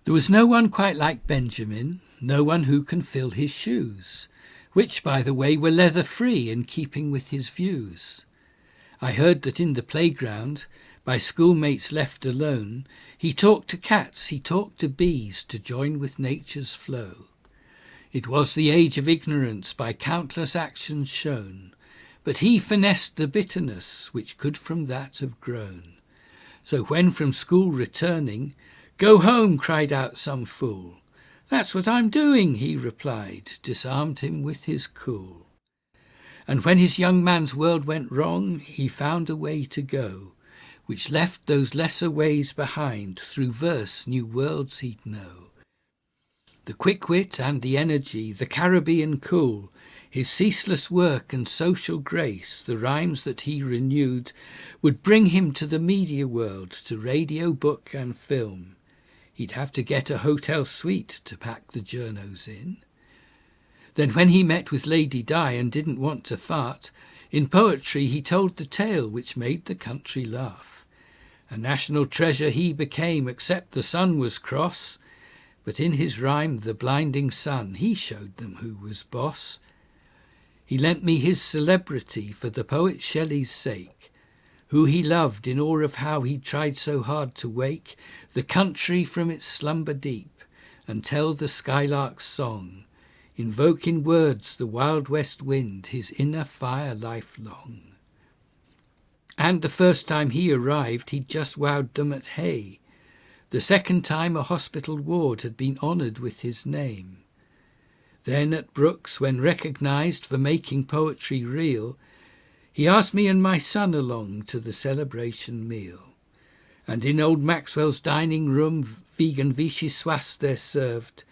There was no one quite like Benjamin, no one who can fill his shoes, which, by the way, were leather-free in keeping with his views. I heard that in the playground, by schoolmates left alone, he talked to cats, he talked to bees, to join with nature's flow. It was the age of ignorance, by countless actions shown, but he finessed the bitterness which could from that have grown. So when from school returning, "Go home," cried out some fool. "That's what I'm doing," he replied, disarmed him with his cool. And when his young man's world went wrong, he found a way to go, which left those lesser ways behind, through verse new worlds he'd know. The quick wit and the energy, the Caribbean cool, his ceaseless work and social grace, the rhymes that he renewed, would bring him to the media world, to radio, book and film. He'd have to get a hotel suite to pack the journos in. Then when he met with Lady Di and didn't want to fart, in poetry he told the tale which made the country laugh. A national treasure he became, except the sun was cross, but in his rhyme, The Blinding Sun, he showed them who was boss. He lent me his celebrity for the poet Shelley's sake, who he loved in awe of how he tried so hard to wake the country from its slumber deep, and tell the skylark's song, invoke in words the wild west wind, his inner fire lifelong. And the first time he arrived, he'd just wowed them at Hay. The second time a hospital ward had been honoured with his name. Then at Brooks, when recognised for making poetry real, he asked me and my son along to the celebration meal. And in old Maxwell's dining room, vegan vichyssoise there served,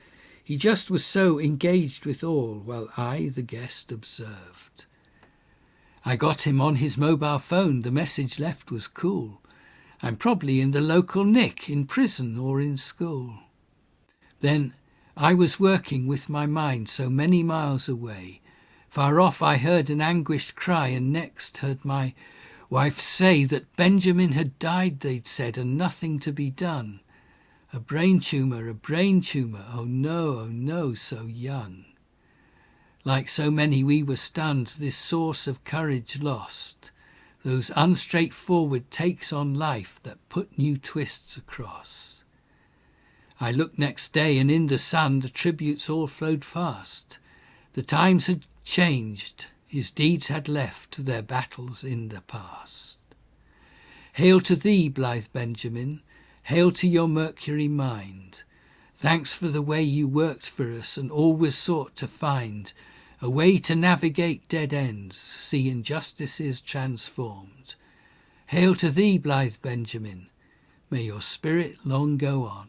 he just was so engaged with all, while I, the guest, observed. I got him on his mobile phone, the message left was cool. I'm probably in the local nick, in prison or in school. Then I was working with my mind so many miles away. Far off I heard an anguished cry, and next heard my wife say that Benjamin had died, they'd said, and nothing to be done. A brain tumour, oh no, so young. Like so many we were stunned, this source of courage lost, those unstraightforward takes on life that put new twists across. I looked next day, and in the sun the tributes all flowed fast. The times had changed, his deeds had left their battles in the past. Hail to thee, blithe Benjamin, hail to your Mercury mind. Thanks for the way you worked for us and always sought to find a way to navigate dead ends, see injustices transformed. Hail to thee, blithe Benjamin, may your spirit long go on.